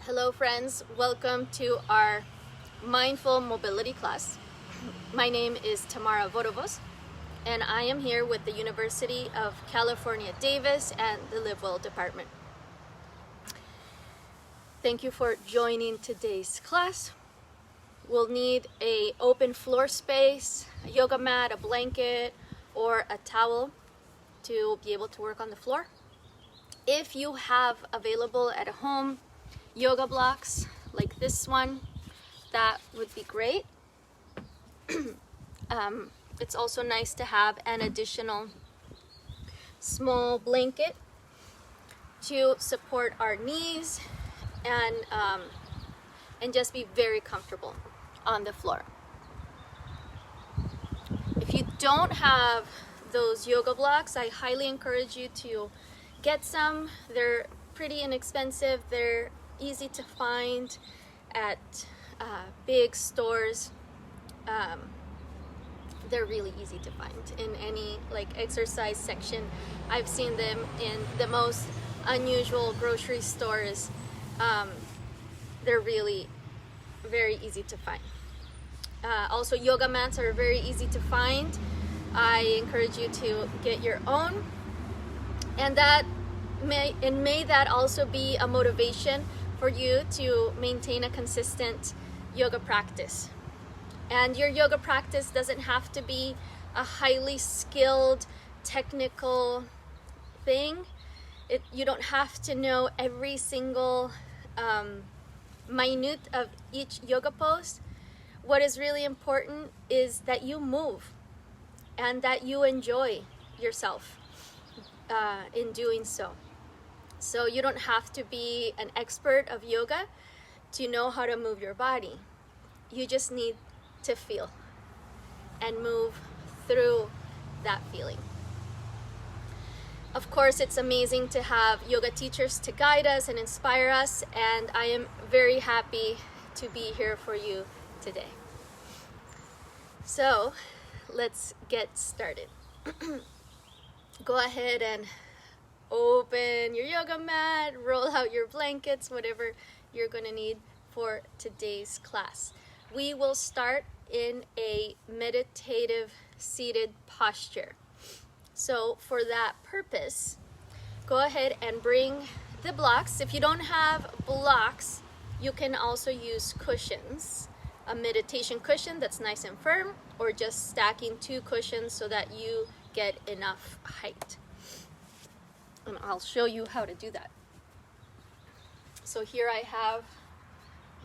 Hello friends, welcome to our mindful mobility class. My name is Tamara Vodovoz and I am here with the University of California, Davis and the Live Well Department. Thank you for joining today's class. We'll need an open floor space, a yoga mat, a blanket, or a towel to be able to work on the floor. If you have available at home yoga blocks like this one, that would be great. It's also nice to have an additional small blanket to support our knees and just be very comfortable on the floor. If you don't have those yoga blocks, I highly encourage you to get some. They're pretty inexpensive. They're easy to find at big stores. They're really easy to find in any exercise section. I've seen them in the most unusual grocery stores. They're really very easy to find. Also, yoga mats are very easy to find. I encourage you to get your own, and may that also be a motivation for you to maintain a consistent yoga practice. And your yoga practice doesn't have to be a highly skilled, technical thing. You don't have to know every single minute of each yoga pose. What is really important is that you move and that you enjoy yourself in doing so. So you don't have to be an expert of yoga to know how to move your body. You just need to feel and move through that feeling. Of course, it's amazing to have yoga teachers to guide us and inspire us, and I am very happy to be here for you today. So let's get started. Go ahead and open your yoga mat, roll out your blankets, whatever you're going to need for today's class. We will start in a meditative seated posture. So for that purpose, go ahead and bring the blocks. If you don't have blocks, you can also use cushions. A meditation cushion that's nice and firm, or just stacking two cushions so that you get enough height. And I'll show you how to do that. So here I have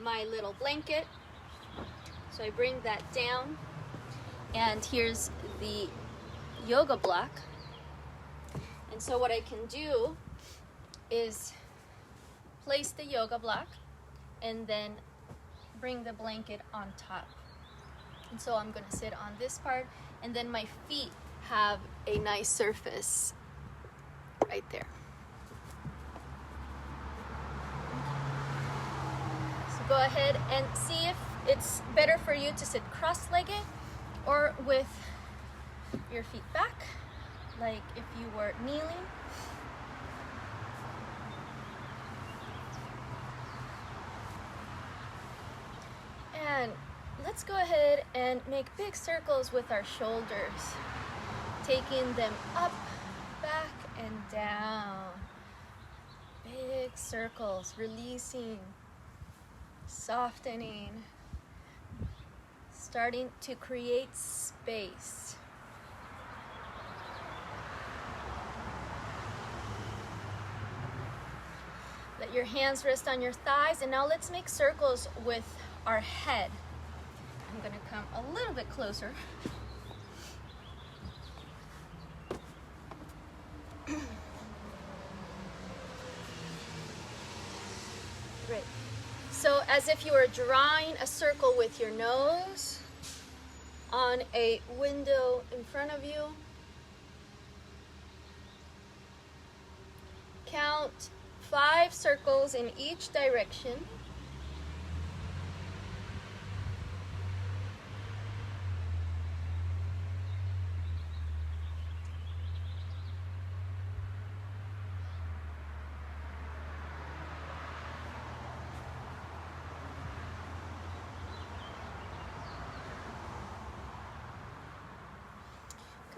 my little blanket. So I bring that down, and here's the yoga block. And so what I can do is place the yoga block and then bring the blanket on top. And so I'm going to sit on this part, and then my feet have a nice surface right there. So go ahead and see if it's better for you to sit cross-legged or with your feet back, like if you were kneeling. And let's go ahead and make big circles with our shoulders, taking them up, back, and down. Big circles, releasing, softening, starting to create space. Let your hands rest on your thighs, and now let's make circles with our head. I'm going to come a little bit closer. Great. So as if you were drawing a circle with your nose on a window in front of you. Count 5 circles in each direction.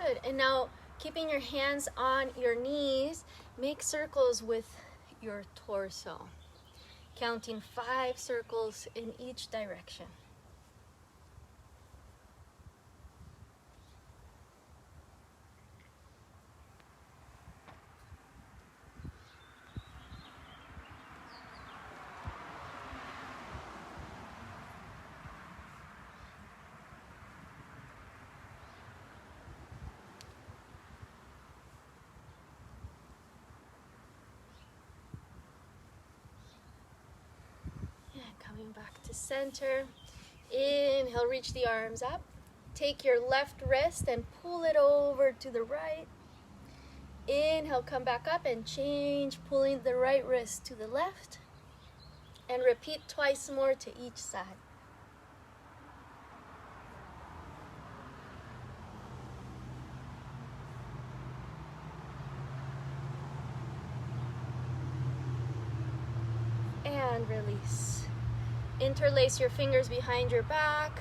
Good. And now, keeping your hands on your knees, make circles with your torso, counting 5 circles in each direction. Coming back to center. Inhale, reach the arms up. Take your left wrist and pull it over to the right. Inhale, come back up and change, pulling the right wrist to the left. And repeat twice more to each side. And release. Interlace your fingers behind your back,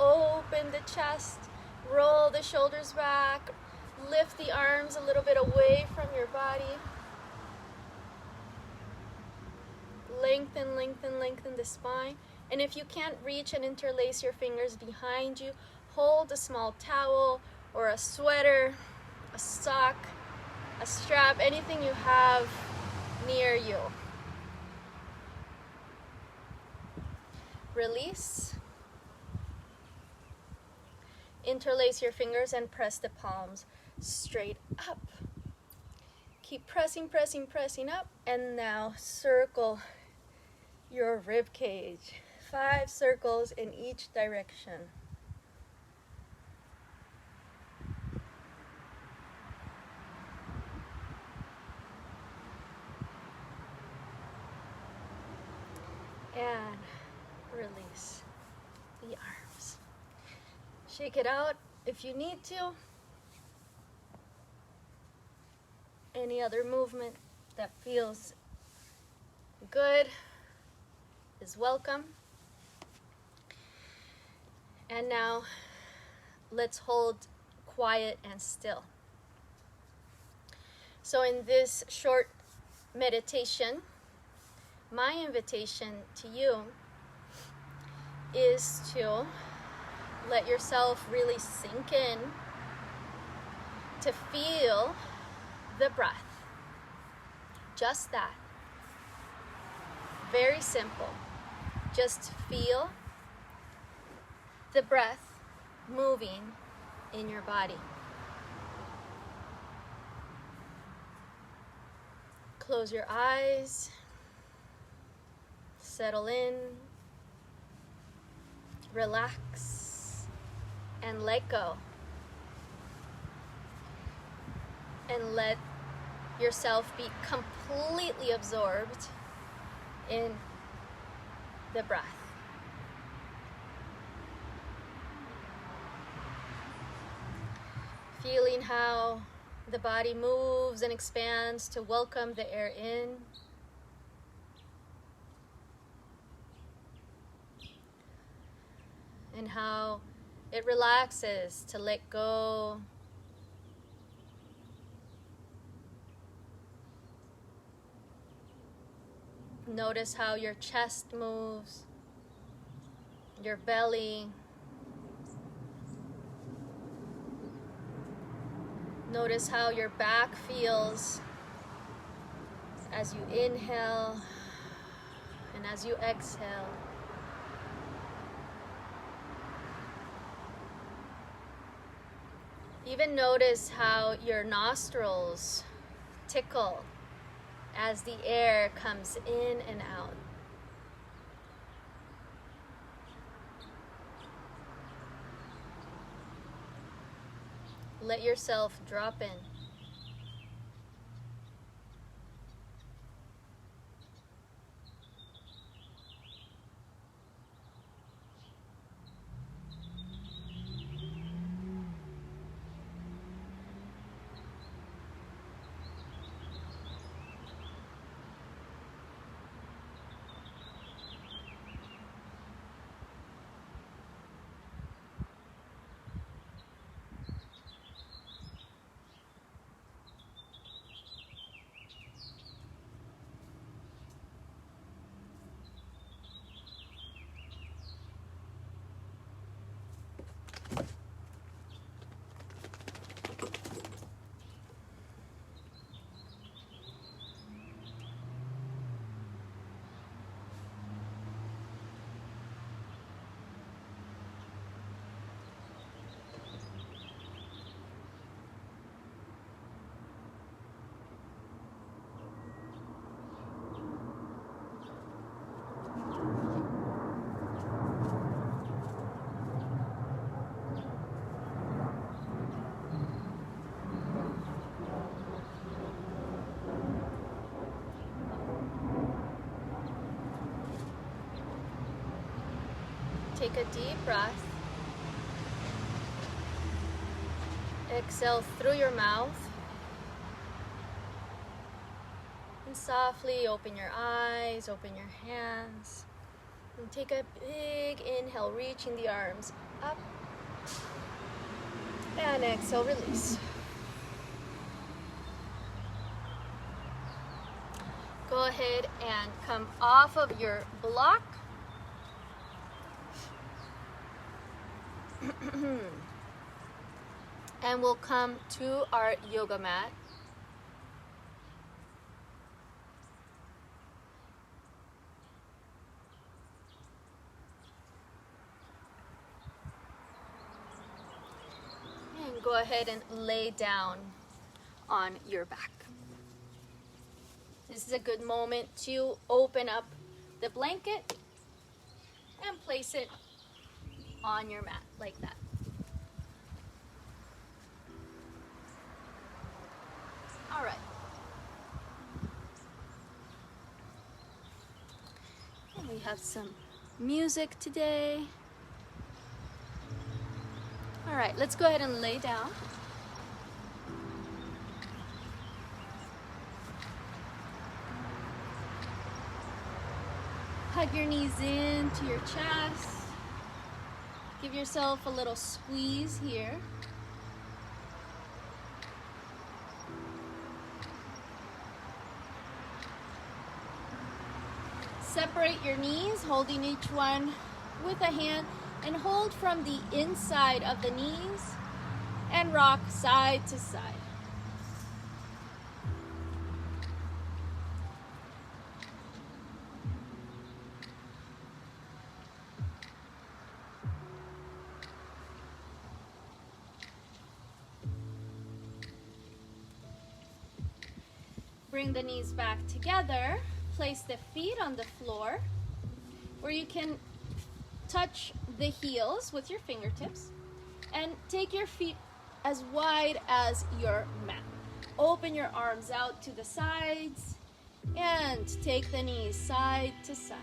open the chest, roll the shoulders back, lift the arms a little bit away from your body. Lengthen, lengthen, lengthen the spine. And if you can't reach and interlace your fingers behind you, hold a small towel or a sweater, a sock, a strap, anything you have near you. Release. Interlace your fingers and press the palms straight up. Keep pressing, pressing, pressing up. And now circle your rib cage. 5 circles in each direction. And release the arms. Shake it out if you need to. Any other movement that feels good is welcome. And now let's hold quiet and still. So in this short meditation, my invitation to you is to let yourself really sink in, to feel the breath. Just that. Very simple. Just feel the breath moving in your body. Close your eyes. Settle in. Relax and let go. And let yourself be completely absorbed in the breath. Feeling how the body moves and expands to welcome the air in. And how it relaxes to let go. Notice how your chest moves, your belly. Notice how your back feels as you inhale and as you exhale. Even notice how your nostrils tickle as the air comes in and out. Let yourself drop in. take a deep breath. Exhale through your mouth. And softly open your eyes, open your hands. And take a big inhale, reaching the arms up. And exhale, release. Go ahead and come off of your block. And we'll come to our yoga mat. And go ahead and lay down on your back. This is a good moment to open up the blanket and place it on your mat like that. All right. And we have some music today. All right, let's go ahead and lay down. Hug your knees into your chest. Give yourself a little squeeze here. Separate your knees, holding each one with a hand, and hold from the inside of the knees and rock side to side. Bring the knees back together. Place the feet on the floor, where you can touch the heels with your fingertips, and take your feet as wide as your mat. Open your arms out to the sides and take the knees side to side.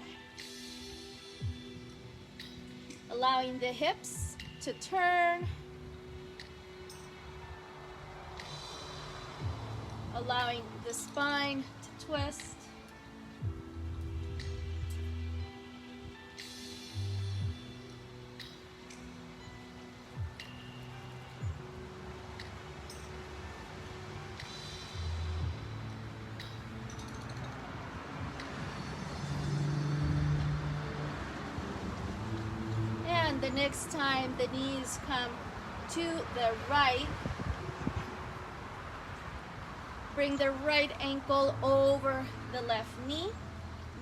Allowing the hips to turn. Allowing the spine to twist. And the next time the knees come to the right, bring the right ankle over the left knee.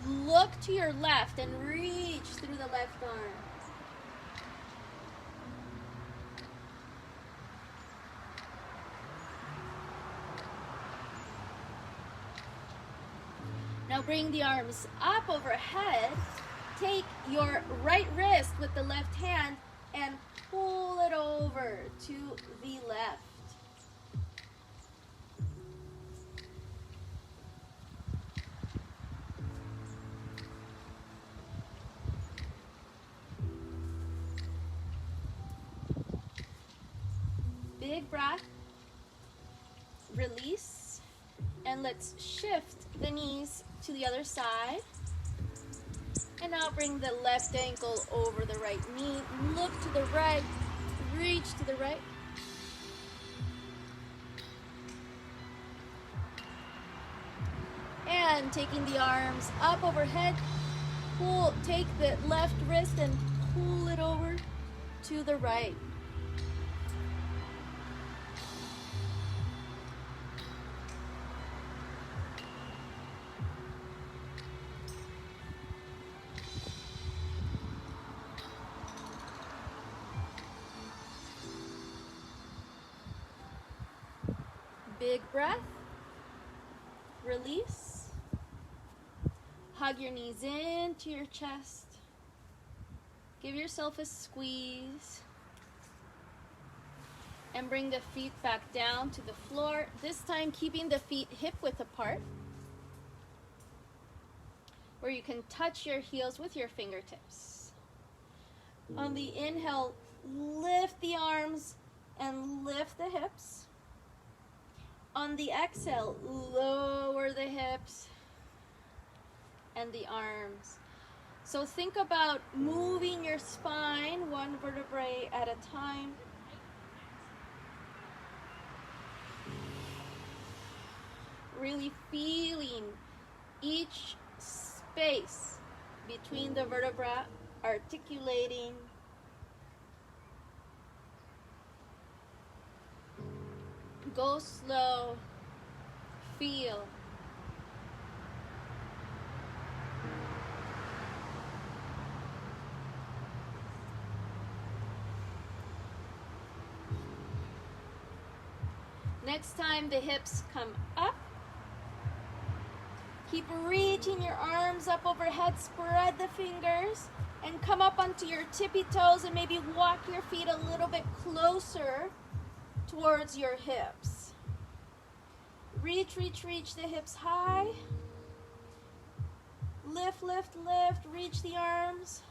Look to your left and reach through the left arm. Now bring the arms up overhead. Take your right wrist with the left hand and pull it over to the left. Big breath, release, and let's shift the knees to the other side. And now bring the left ankle over the right knee. Look to the right, reach to the right. And taking the arms up overhead, take the left wrist and pull it over to the right. Big breath, release, hug your knees into your chest, give yourself a squeeze, and bring the feet back down to the floor, this time keeping the feet hip-width apart, where you can touch your heels with your fingertips. On the inhale, lift the arms and lift the hips. On the exhale, lower the hips and the arms. So think about moving your spine one vertebrae at a time. Really feeling each space between the vertebra, articulating. Go slow, feel. Next time the hips come up, keep reaching your arms up overhead, spread the fingers, and come up onto your tippy toes and maybe walk your feet a little bit closer towards your hips. Reach, reach, reach the hips high. Lift, lift, lift, reach the arms.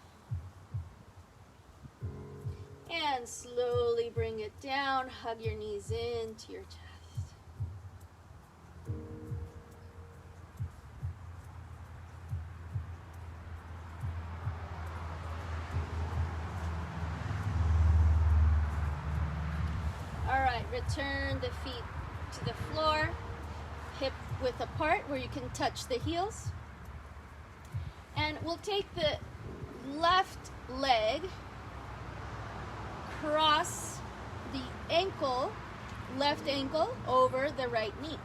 And slowly bring it down, hug your knees into your chest. All right, return the feet to the floor, hip width apart where you can touch the heels. And we'll take the left leg, cross the ankle, left ankle over the right knee.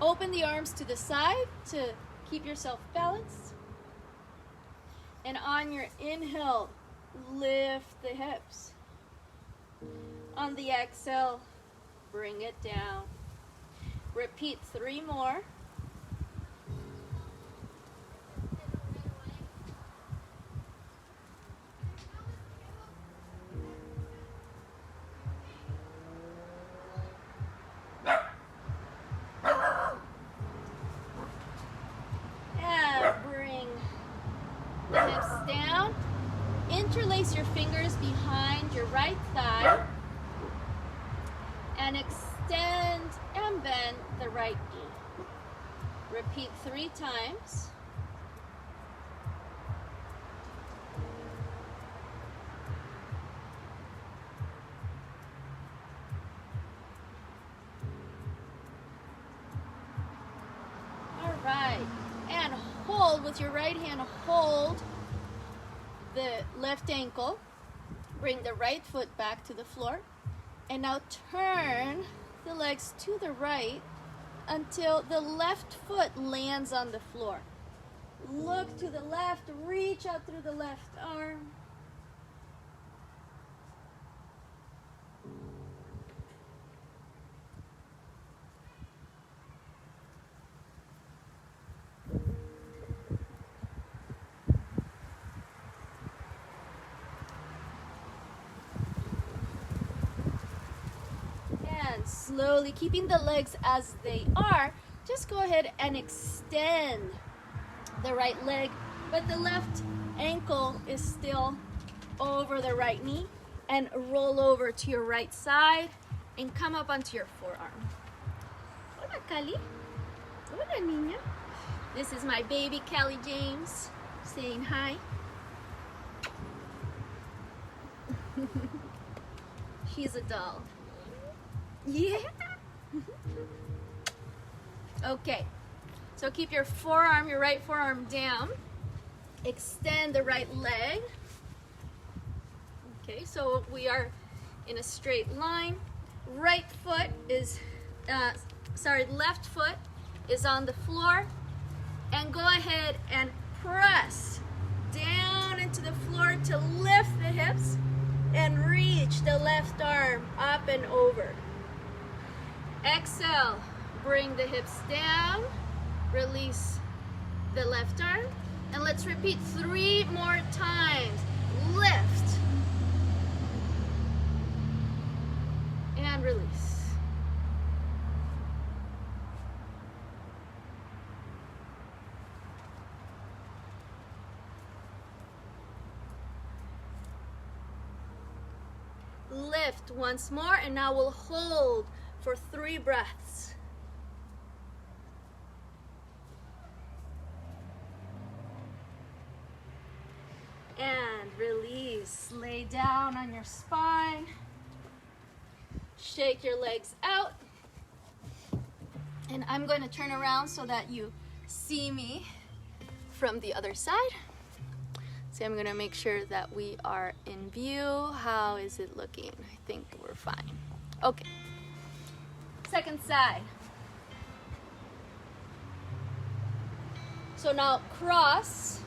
Open the arms to the side to keep yourself balanced. And on your inhale, lift the hips. On the exhale, bring it down. Repeat 3 more. Interlace your fingers behind your right thigh and extend and bend the right knee. Repeat 3 times. All right, and hold with your right hand, hold the left ankle, bring the right foot back to the floor, and now turn the legs to the right until the left foot lands on the floor. Look to the left, reach out through the left arm. Slowly, keeping the legs as they are, just go ahead and extend the right leg, but the left ankle is still over the right knee, and roll over to your right side and come up onto your forearm. Hola, Cali. Hola, niña. This is my baby, Callie James, saying hi. She's a doll. Yeah. Okay, so keep your forearm, your right forearm down. Extend the right leg. Okay, so we are in a straight line. Right foot is, left foot is on the floor. And go ahead and press down into the floor to lift the hips and reach the left arm up and over. Exhale, bring the hips down, release the left arm, and let's repeat 3 more times. Lift and release. lift once more, and now we'll hold for 3 breaths. And release. Lay down on your spine. Shake your legs out. And I'm going to turn around so that you see me from the other side. So I'm going to make sure that we are in view. How is it looking? I think we're fine. Okay. Second side. So now cross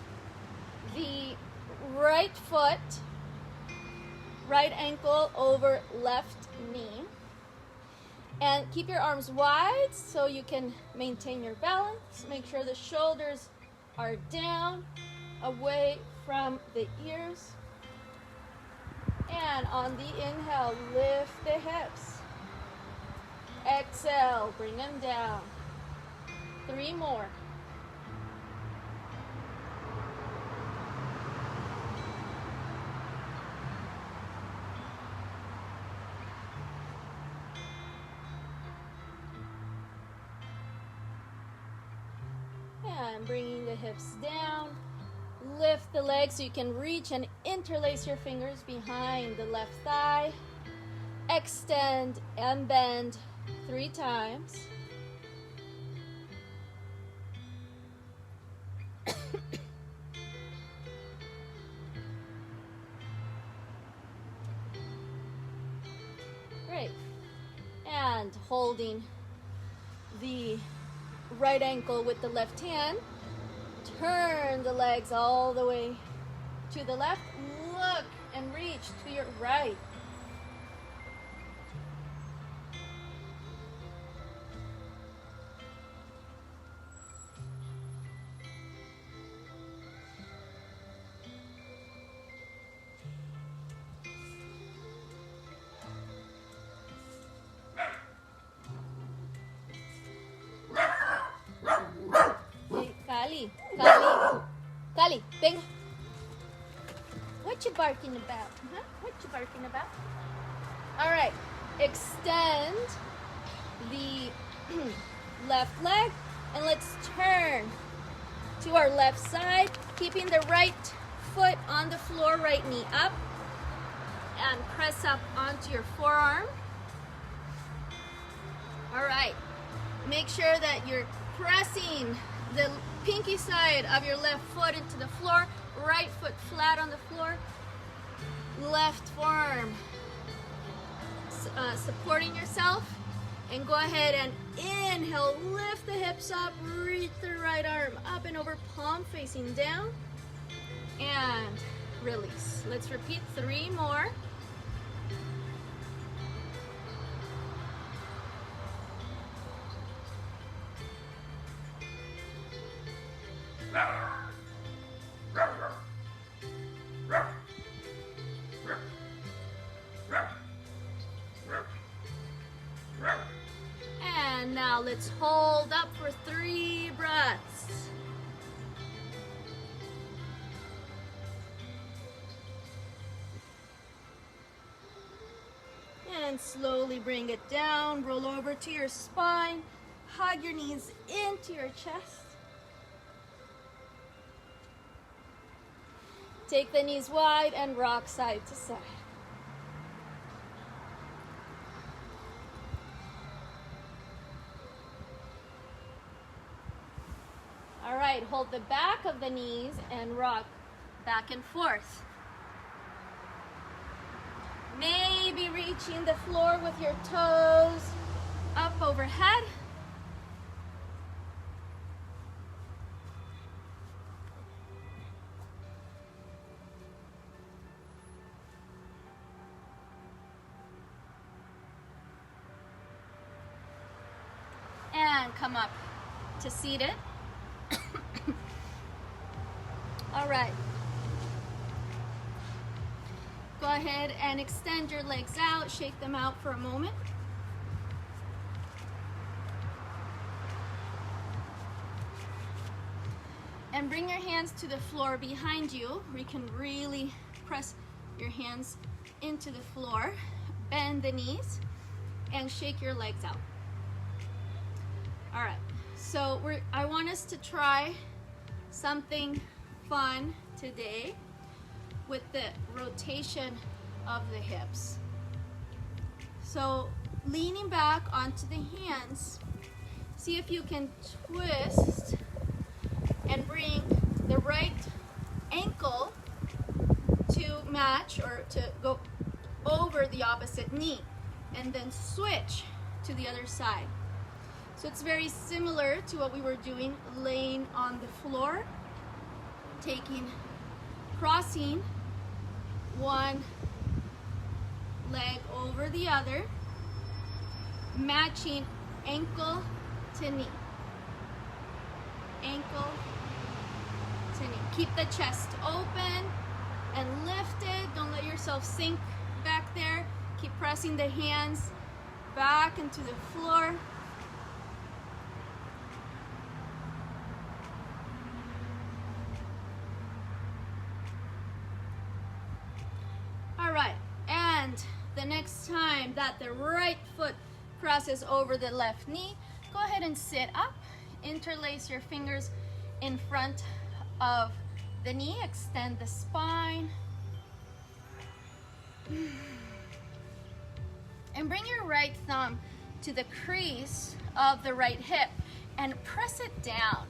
the right foot, right ankle over left knee. And keep your arms wide so you can maintain your balance. Make sure the shoulders are down, away from the ears. And on the inhale, lift the hips. Exhale, bring them down. 3 more. And bringing the hips down. Lift the legs so you can reach and interlace your fingers behind the left thigh. Extend and bend 3 times. Great. And holding the right ankle with the left hand. Turn the legs all the way to the left. Look and reach to your right. Kali, venga. What you barking about? What you barking about? All right, extend the left leg and let's turn to our left side, keeping the right foot on the floor, right knee up, and press up onto your forearm. All right, make sure that you're pressing the pinky side of your left foot into the floor, right foot flat on the floor, left forearm supporting yourself, and go ahead and inhale, lift the hips up, reach the right arm up and over, palm facing down, and release. Let's repeat 3 more. And now let's hold up for 3 breaths. And slowly bring it down, roll over to your spine, hug your knees into your chest. Take the knees wide and rock side to side. All right, hold the back of the knees and rock back and forth. Maybe reaching the floor with your toes up overhead. And come up to seated. All right. Go ahead and extend your legs out, shake them out for a moment. And bring your hands to the floor behind you, where you can really press your hands into the floor. Bend the knees and shake your legs out. All right, so I want us to try something fun today with the rotation of the hips. So leaning back onto the hands, see if you can twist and bring the right ankle to match or to go over the opposite knee, and then switch to the other side. So it's very similar to what we were doing, laying on the floor, crossing one leg over the other, matching ankle to knee. Ankle to knee. Keep the chest open and lifted. Don't let yourself sink back there. Keep pressing the hands back into the floor. All right, and the next time that the right foot crosses over the left knee, go ahead and sit up. Interlace your fingers in front of the knee. Extend the spine. And bring your right thumb to the crease of the right hip and press it down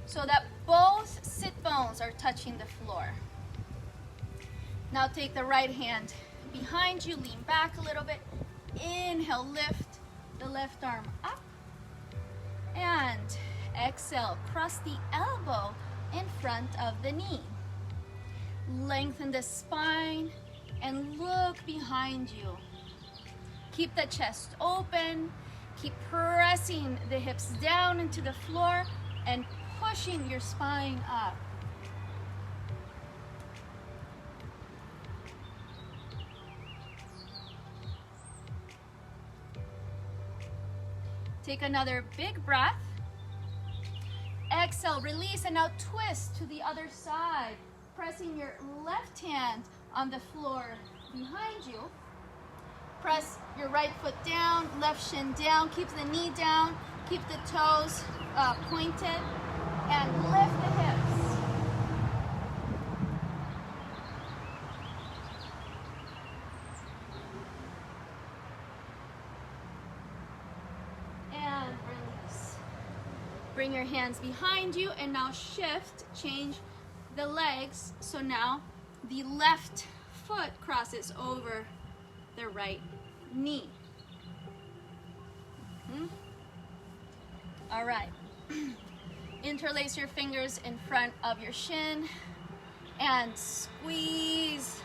so that both sit bones are touching the floor. Now take the right hand behind you, lean back a little bit. Inhale, lift the left arm up. And exhale, cross the elbow in front of the knee. Lengthen the spine and look behind you. Keep the chest open. Keep pressing the hips down into the floor and pushing your spine up. Take another big breath. Exhale, release, and now twist to the other side. Pressing your left hand on the floor behind you. Press your right foot down, left shin down. Keep the knee down. Keep the toes pointed. And lift the hips. And release. Bring your hands behind you and now shift, change the legs. So now the left foot crosses over the right knee. All right. Interlace your fingers in front of your shin and squeeze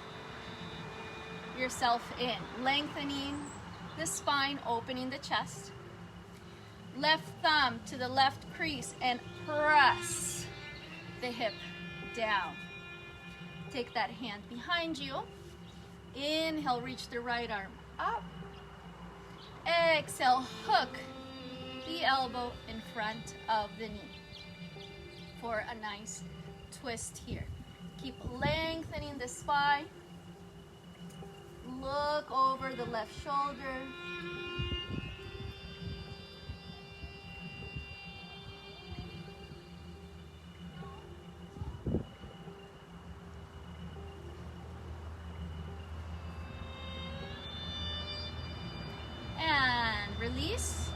yourself in, lengthening the spine, opening the chest. Left thumb to the left crease and press the hip down. Take that hand behind you. Inhale, reach the right arm up. Exhale, hook the elbow in front of the knee for a nice twist here. Keep lengthening the spine. Look over the left shoulder. Release,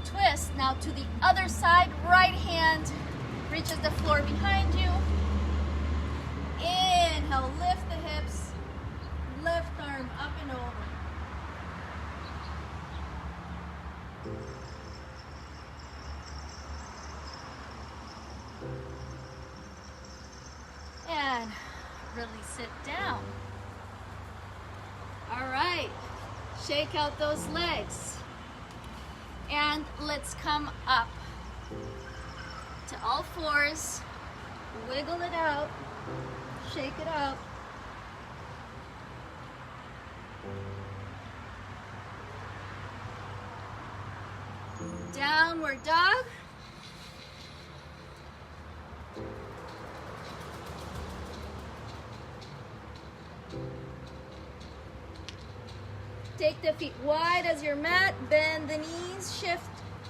twist now to the other side. Right hand reaches the floor behind you. Inhale, lift the hips, left arm up and over. And release it down. All right, shake out those legs. And let's come up to all fours, wiggle it out, shake it out. Downward dog. Take the feet wide as your mat, bend the knees, shift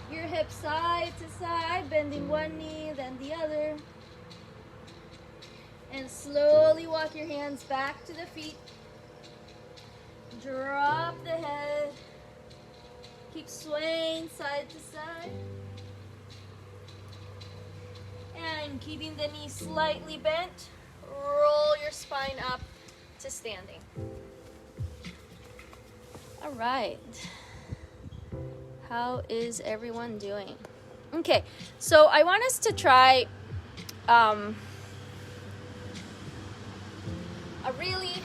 your hips side to side, bending one knee, then the other. And slowly walk your hands back to the feet. Drop the head. Keep swaying side to side. And keeping the knees slightly bent, roll your spine up to standing. All right. How is everyone doing? Okay, so I want us to try a really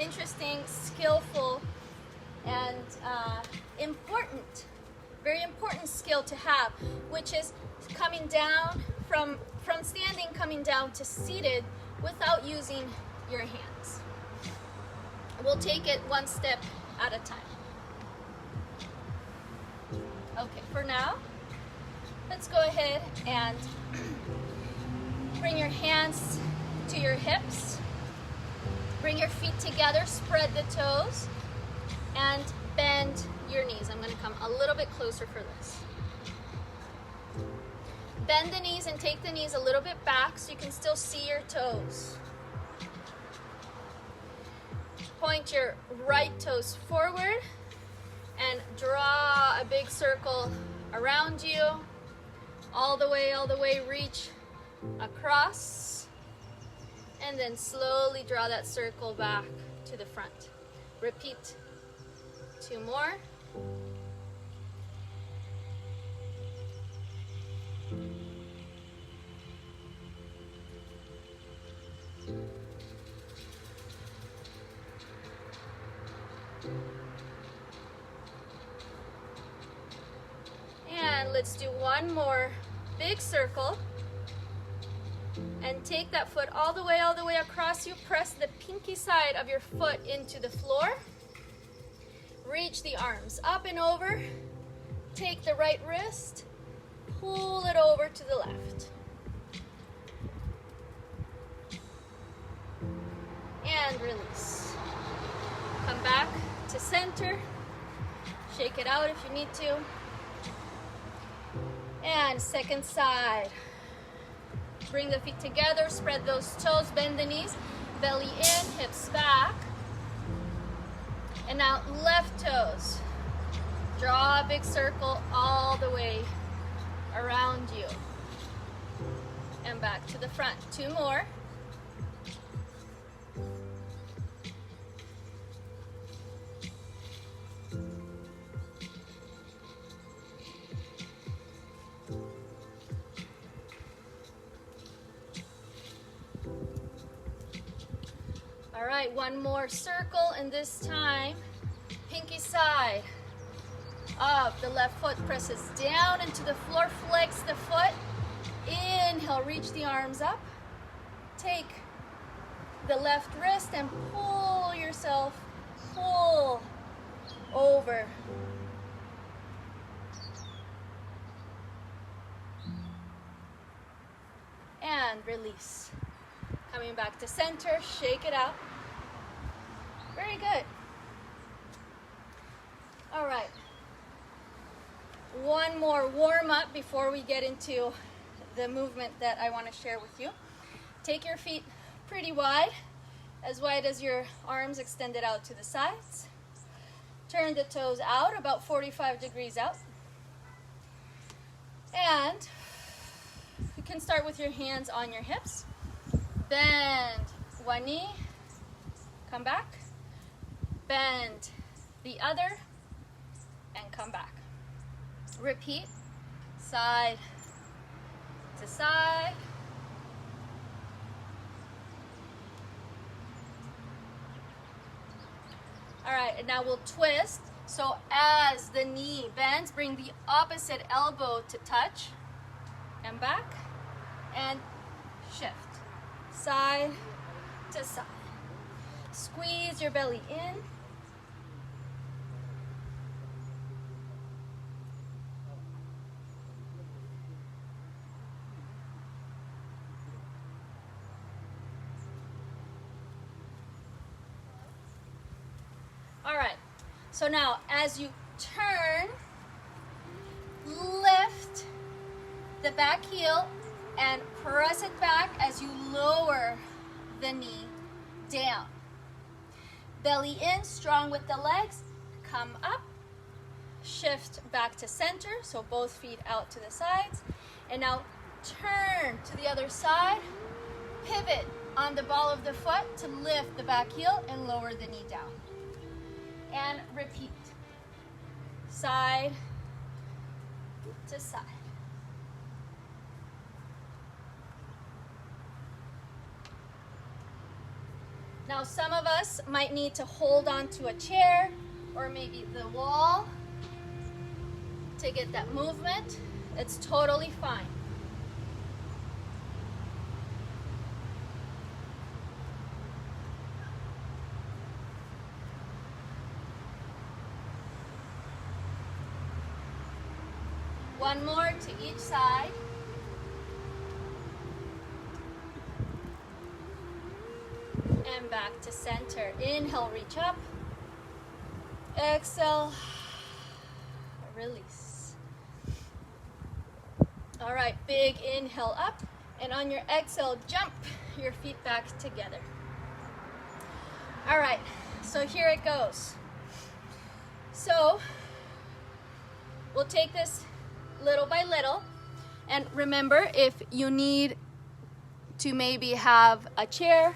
interesting, skillful, and very important skill to have, which is coming down from standing, coming down to seated without using your hands. We'll take it one step at a time. Okay, for now, let's go ahead and bring your hands to your hips. Bring your feet together, spread the toes, and bend your knees. I'm going to come a little bit closer for this. Bend the knees and take the knees a little bit back so you can still see your toes. Point your right toes forward and draw a big circle around you. All the way, reach across. And then slowly draw that circle back to the front. Repeat 2 more. And let's do one more big circle. And take that foot all the way across you. Press the pinky side of your foot into the floor. Reach the arms up and over. Take the right wrist. Pull it over to the left. And release. Come back to center. Shake it out if you need to. And second side. Bring the feet together, spread those toes, bend the knees, belly in, hips back. And now left toes. Draw a big circle all the way around you. And back to the front. 2 more. All right, one more circle, and this time, pinky side of the left foot presses down into the floor, flex the foot, inhale, reach the arms up, take the left wrist and pull yourself, pull over. And release. Coming back to center, shake it out. Very good. All right. One more warm up before we get into the movement that I want to share with you. Take your feet pretty wide as your arms extended out to the sides. Turn the toes out, about 45 degrees out. And you can start with your hands on your hips. Bend one knee, come back, bend the other, and come back. Repeat, side to side. All right, and now we'll twist. So as the knee bends, bring the opposite elbow to touch, and back, and shift. Side to side. Squeeze your belly in. All right, So now, as you turn, lift the back heel and press it back as you lower the knee down. Belly in, strong with the legs, come up, shift back to center, so both feet out to the sides, and now turn to the other side, pivot on the ball of the foot to lift the back heel and lower the knee down. And repeat, side to side. Now some of us might need to hold on to a chair or maybe the wall to get that movement. It's totally fine. One more to each side. And back to center. Inhale, reach up. Exhale, release. All right, big inhale up. And on your exhale, jump your feet back together. All right, so here it goes. So we'll take this little by little. And remember, if you need to maybe have a chair,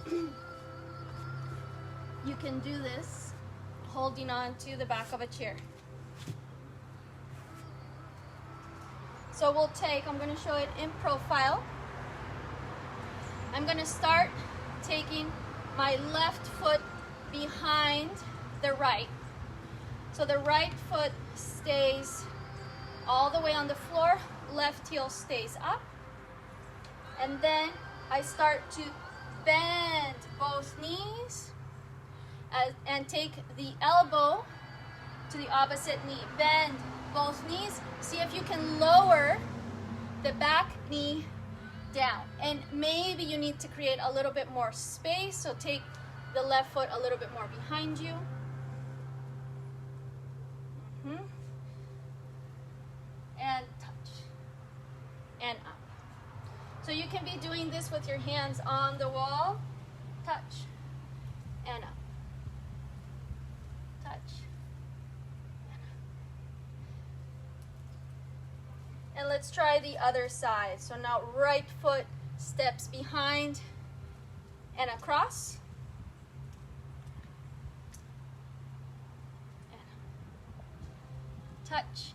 you can do this holding on to the back of a chair. So we'll take, I'm going to show it in profile. I'm going to start taking my left foot behind the right. So the right foot stays all the way on the floor, left heel stays up. And then I start to bend both knees and take the elbow to the opposite knee. Bend both knees. See if you can lower the back knee down. And maybe you need to create a little bit more space, so take the left foot a little bit more behind you. And touch. And up. So you can be doing this with your hands on the wall. Touch. And up. Touch. And up. And let's try the other side. So now right foot steps behind and across. And up. Touch.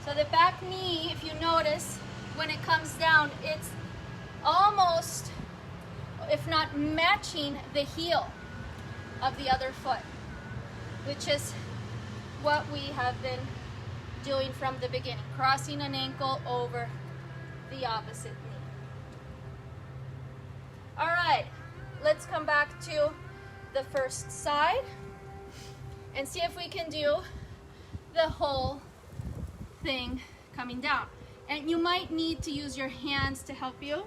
So the back knee, if you notice, when it comes down, it's almost, if not matching, the heel of the other foot, which is what we have been doing from the beginning, crossing an ankle over the opposite knee. All right, let's come back to the first side and see if we can do the whole thing coming down. And you might need to use your hands to help you,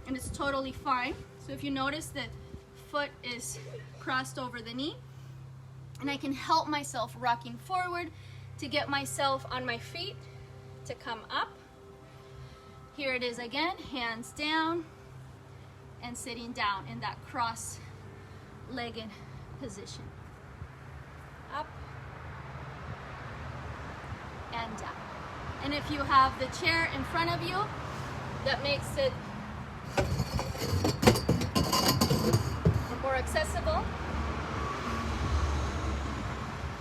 and it's totally fine. So if you notice the foot is crossed over the knee, and I can help myself rocking forward to get myself on my feet to come up. Here it is again, hands down and sitting down in that cross-legged position. Up and down. And if you have the chair in front of you, that makes it more accessible.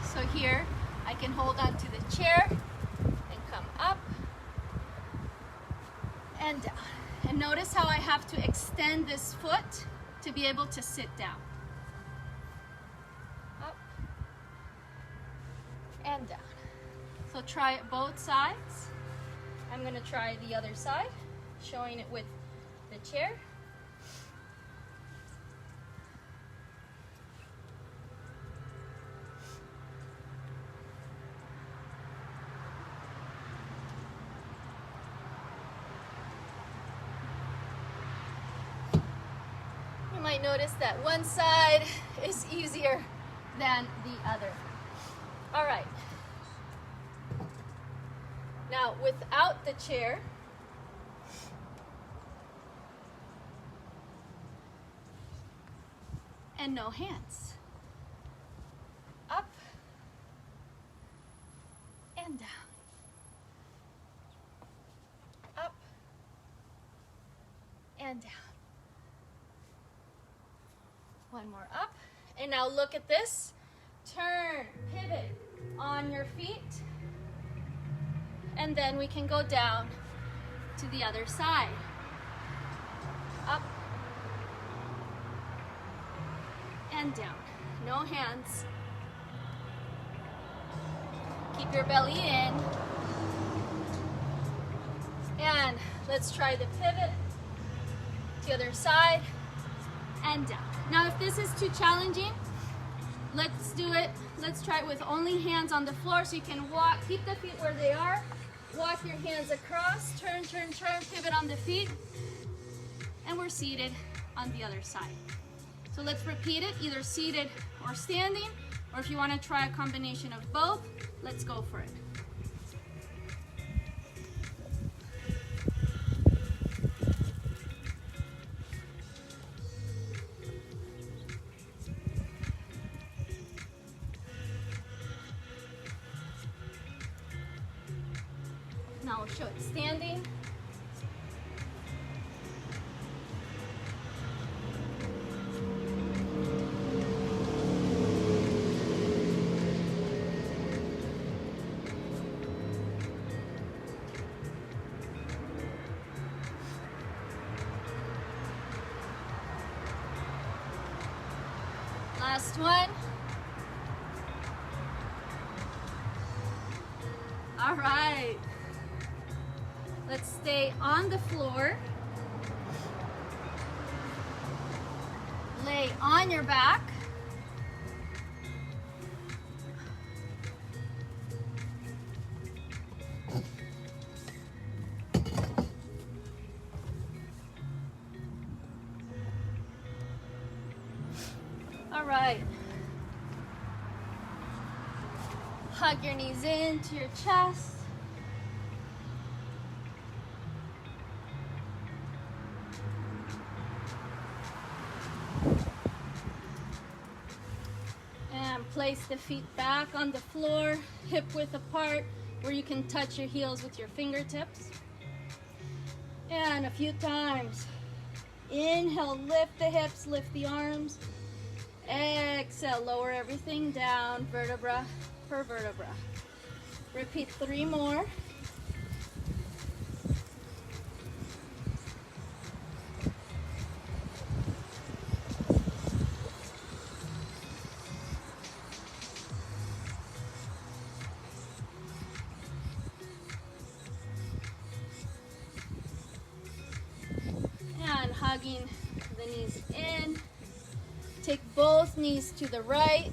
So here, I can hold on to the chair and come up and down. And notice how I have to extend this foot to be able to sit down. Up and down. So try it both sides. I'm going to try the other side, showing it with the chair. notice that one side is easier than the other. All right. Now, without the chair, and no hands. Up and down. Up and down. One more up. And now look at this. Turn, pivot on your feet. And then we can go down to the other side. Up and down. No hands. Keep your belly in. And let's try the pivot to the other side and down. Now if this is too challenging, let's do it. Let's try it with only hands on the floor so you can walk, keep the feet where they are. Walk your hands across, turn, turn, turn, pivot on the feet. And we're seated on the other side. So let's repeat it, either seated or standing, or if you want to try a combination of both, let's go for it. Now we'll show it standing. Last one. All right. Let's stay on the floor. Lay on your back. All right. Hug your knees into your chest. And place the feet back on the floor, hip width apart, where you can touch your heels with your fingertips. And a few times. Inhale, lift the hips, lift the arms. Exhale, lower everything down, vertebra per vertebra. Repeat 3 more. And hugging the knees in. Take both knees to the right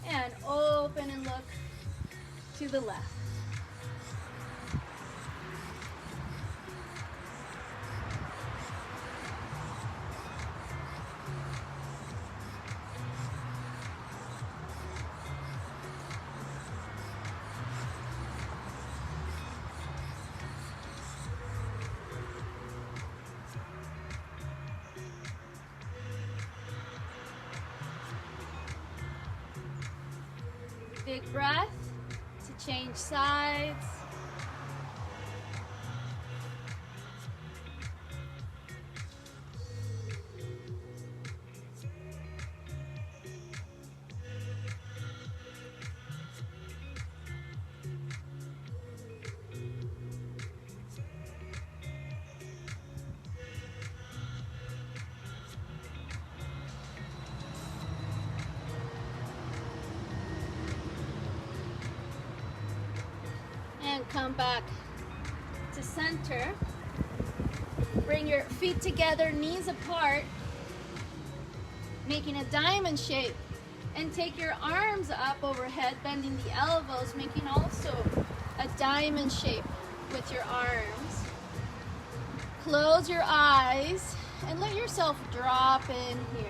and open and look to the left. Big breath to change sides. And come back to center. Bring your feet together, knees apart, making a diamond shape. And take your arms up overhead, bending the elbows, making also a diamond shape with your arms. Close your eyes and let yourself drop in here.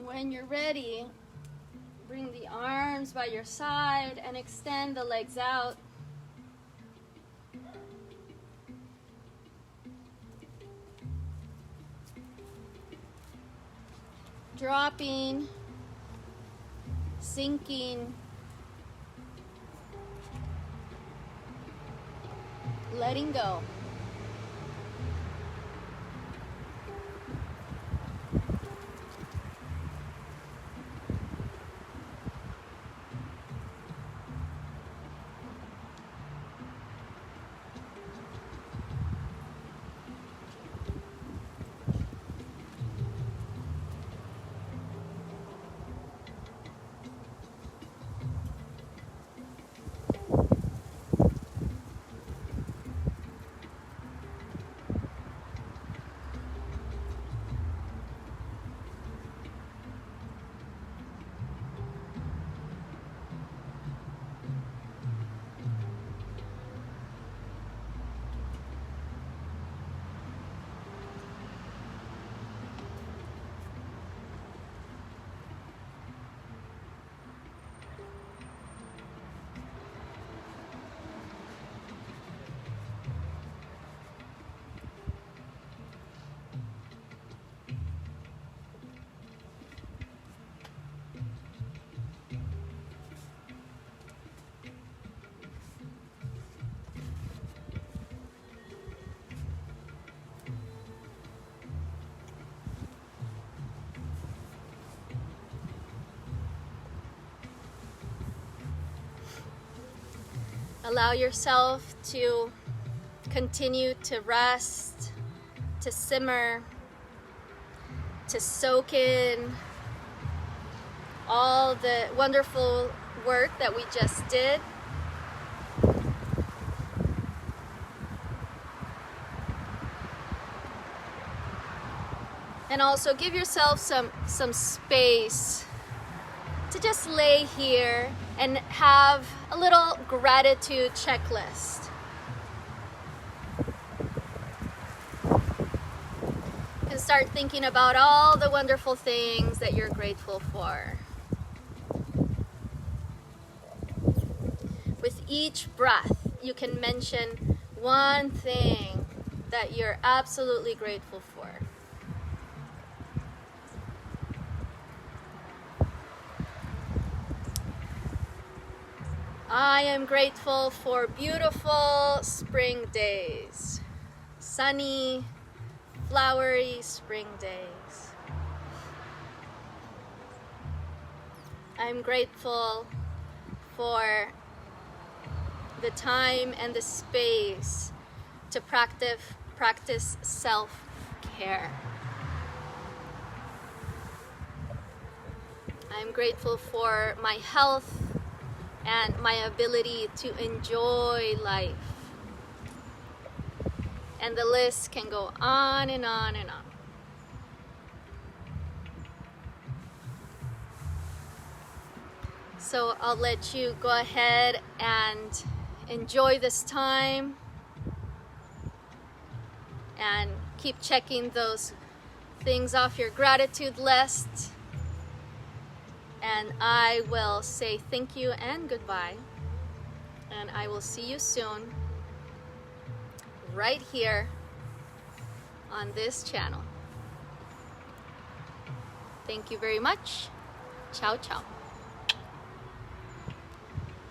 When you're ready, bring the arms by your side and extend the legs out. Dropping, sinking, letting go. Allow yourself to continue to rest, to simmer, to soak in all the wonderful work that we just did. And also give yourself some space to just lay here and have a little gratitude checklist. And start thinking about all the wonderful things that you're grateful for. With each breath, you can mention one thing that you're absolutely grateful for. I am grateful for beautiful spring days, sunny, flowery spring days. I'm grateful for the time and the space to practice self-care. I'm grateful for my health and my ability to enjoy life. And the list can go on and on and on. So I'll let you go ahead and enjoy this time and keep checking those things off your gratitude list. And I will say thank you and goodbye. And I will see you soon, right here on this channel. Thank you very much. Ciao, ciao.